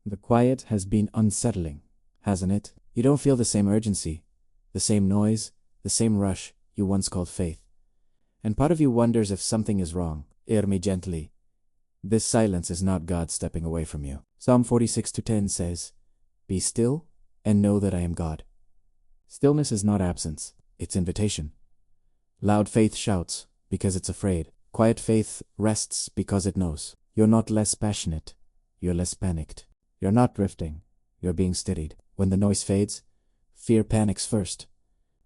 The quiet has been unsettling, hasn't it? You don't feel the same urgency, the same noise, the same rush you once called faith. And part of you wonders if something is wrong. Hear me gently. This silence is not God stepping away from you. Psalm 46:10 says, "Be still and know that I am God." Stillness is not absence, it's invitation. Loud faith shouts because it's afraid. Quiet faith rests because it knows. You're not less passionate, you're less panicked. You're not drifting, you're being steadied. When the noise fades, fear panics first,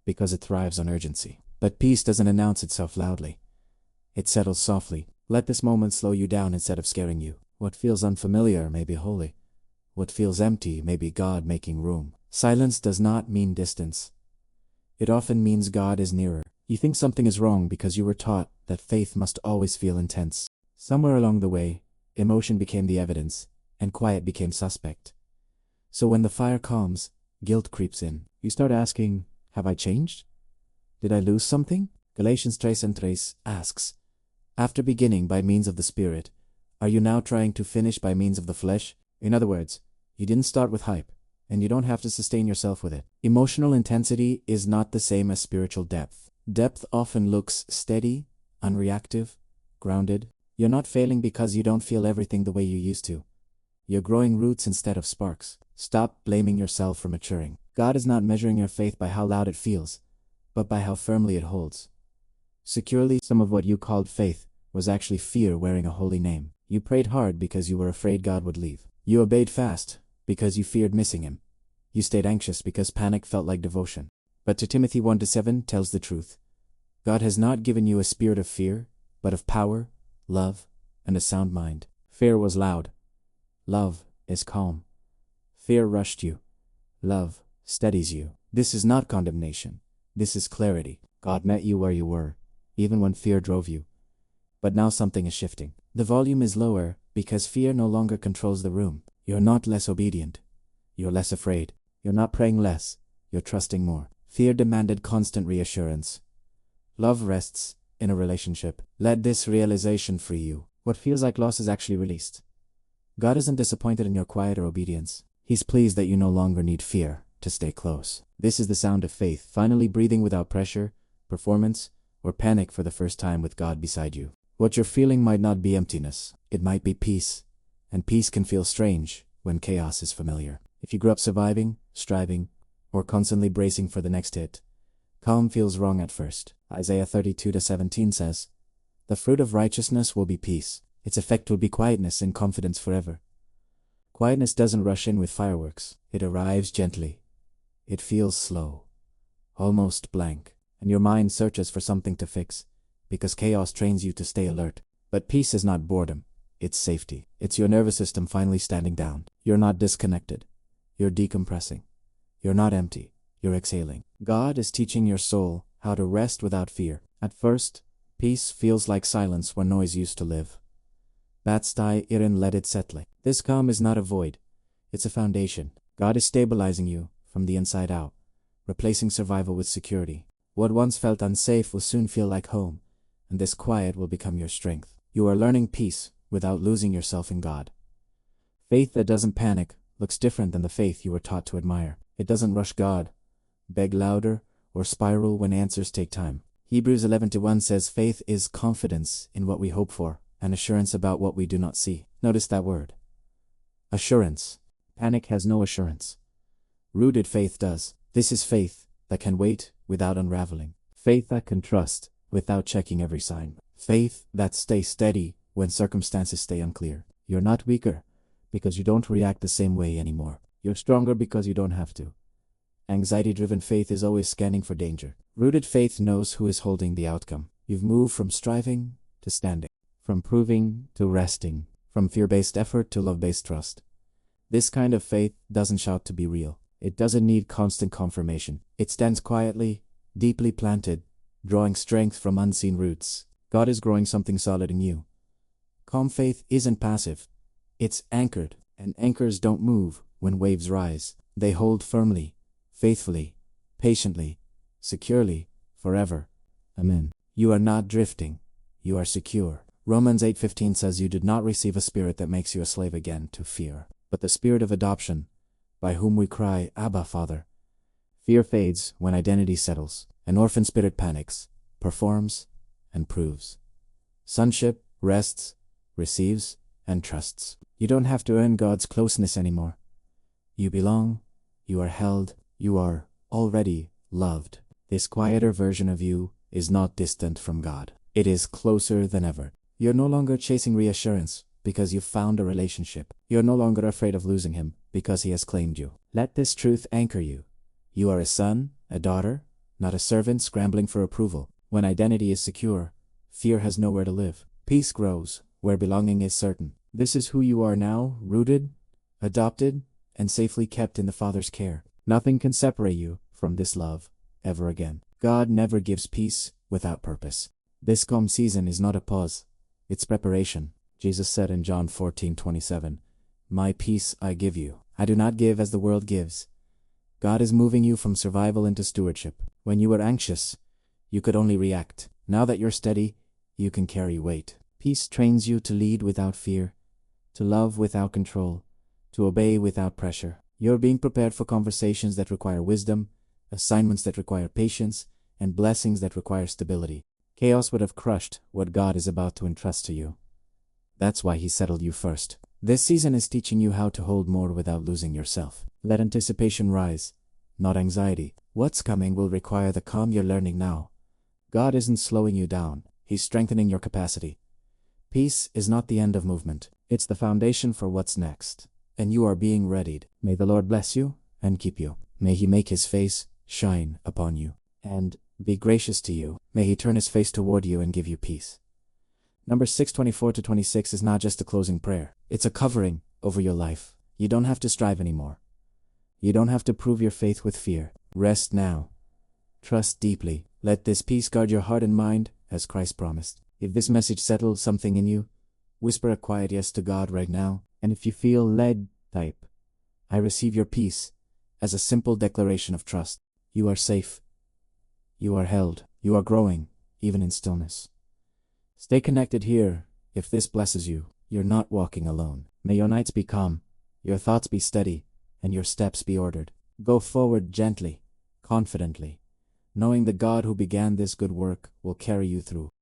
because it thrives on urgency. But peace doesn't announce itself loudly. It settles softly. Let this moment slow you down instead of scaring you. What feels unfamiliar may be holy. What feels empty may be God making room. Silence does not mean distance. It often means God is nearer. You think something is wrong because you were taught that faith must always feel intense. Somewhere along the way, emotion became the evidence, and quiet became suspect. So when the fire calms, guilt creeps in. You start asking, have I changed? Did I lose something? Galatians 3:3 asks, after beginning by means of the Spirit, are you now trying to finish by means of the flesh? In other words, you didn't start with hype, and you don't have to sustain yourself with it. Emotional intensity is not the same as spiritual depth. Depth often looks steady, unreactive, grounded. You're not failing because you don't feel everything the way you used to. You're growing roots instead of sparks. Stop blaming yourself for maturing. God is not measuring your faith by how loud it feels, but by how firmly it holds. Securely, some of what you called faith was actually fear wearing a holy name. You prayed hard because you were afraid God would leave. You obeyed fast because you feared missing him. You stayed anxious because panic felt like devotion. But 2 Timothy 1:7 tells the truth. God has not given you a spirit of fear, but of power, love, and a sound mind. Fear was loud. Love is calm. Fear rushed you. Love steadies you. This is not condemnation. This is clarity. God met you where you were, even when fear drove you. But now something is shifting. The volume is lower because fear no longer controls the room. You're not less obedient. You're less afraid. You're not praying less. You're trusting more. Fear demanded constant reassurance. Love rests in a relationship. Let this realization free you. What feels like loss is actually released. God isn't disappointed in your quiet or obedience. He's pleased that you no longer need fear to stay close. This is the sound of faith, finally breathing without pressure, performance, or panic for the first time with God beside you. What you're feeling might not be emptiness. It might be peace. And peace can feel strange when chaos is familiar. If you grew up surviving, striving, or constantly bracing for the next hit, calm feels wrong at first. Isaiah 32:17 says, "The fruit of righteousness will be peace. Its effect will be quietness and confidence forever." Quietness doesn't rush in with fireworks. It arrives gently. It feels slow, almost blank, and your mind searches for something to fix, because chaos trains you to stay alert. But peace is not boredom. It's safety. It's your nervous system finally standing down. You're not disconnected. You're decompressing. You're not empty. You're exhaling. God is teaching your soul how to rest without fear. At first, peace feels like silence where noise used to live. Batstai irin let it settle. This calm is not a void. It's a foundation. God is stabilizing you from the inside out, replacing survival with security. What once felt unsafe will soon feel like home, and this quiet will become your strength. You are learning peace without losing yourself in God. Faith that doesn't panic looks different than the faith you were taught to admire. It doesn't rush God, beg louder, or spiral when answers take time. Hebrews 11:1 says faith is confidence in what we hope for, and assurance about what we do not see. Notice that word. Assurance. Panic has no assurance. Rooted faith does. This is faith that can wait without unraveling. Faith that can trust without checking every sign. Faith that stays steady when circumstances stay unclear. You're not weaker because you don't react the same way anymore. You're stronger because you don't have to. Anxiety-driven faith is always scanning for danger. Rooted faith knows who is holding the outcome. You've moved from striving to standing, from proving to resting, from fear-based effort to love-based trust. This kind of faith doesn't shout to be real. It doesn't need constant confirmation. It stands quietly, deeply planted, drawing strength from unseen roots. God is growing something solid in you. Calm faith isn't passive. It's anchored, and anchors don't move when waves rise. They hold firmly, faithfully, patiently, securely, forever. Amen. You are not drifting. You are secure. Romans 8:15 says you did not receive a spirit that makes you a slave again to fear. but the Spirit of adoption, by whom we cry, Abba, Father. Fear fades when identity settles. An orphan spirit panics, performs, and proves. Sonship rests, receives, and trusts. You don't have to earn God's closeness anymore. You belong, you are held, you are already loved. This quieter version of you is not distant from God. It is closer than ever. You're no longer chasing reassurance because you've found a relationship. You're no longer afraid of losing him because he has claimed you. Let this truth anchor you. You are a son, a daughter, not a servant scrambling for approval. When identity is secure, fear has nowhere to live. Peace grows where belonging is certain. This is who you are now, rooted, adopted, and safely kept in the Father's care. Nothing can separate you from this love ever again. God never gives peace without purpose. This calm season is not a pause, it's preparation. Jesus said in John 14:27, "My peace I give you. I do not give as the world gives." God is moving you from survival into stewardship. When you were anxious, you could only react. Now that you're steady, you can carry weight. Peace trains you to lead without fear, to love without control, to obey without pressure. You're being prepared for conversations that require wisdom, assignments that require patience, and blessings that require stability. Chaos would have crushed what God is about to entrust to you. That's why he settled you first. This season is teaching you how to hold more without losing yourself. Let anticipation rise, not anxiety. What's coming will require the calm you're learning now. God isn't slowing you down, he's strengthening your capacity. Peace is not the end of movement, it's the foundation for what's next. And you are being readied. May the Lord bless you and keep you. May he make his face shine upon you and be gracious to you. May he turn his face toward you and give you peace. Numbers 6:24-26 is not just a closing prayer. It's a covering over your life. You don't have to strive anymore. You don't have to prove your faith with fear. Rest now. Trust deeply. Let this peace guard your heart and mind, as Christ promised. If this message settles something in you, whisper a quiet yes to God right now. And if you feel led, type, "I receive your peace," as a simple declaration of trust. You are safe. You are held. You are growing, even in stillness. Stay connected here. If this blesses you, you're not walking alone. May your nights be calm, your thoughts be steady, and your steps be ordered. Go forward gently, confidently, knowing the God who began this good work will carry you through.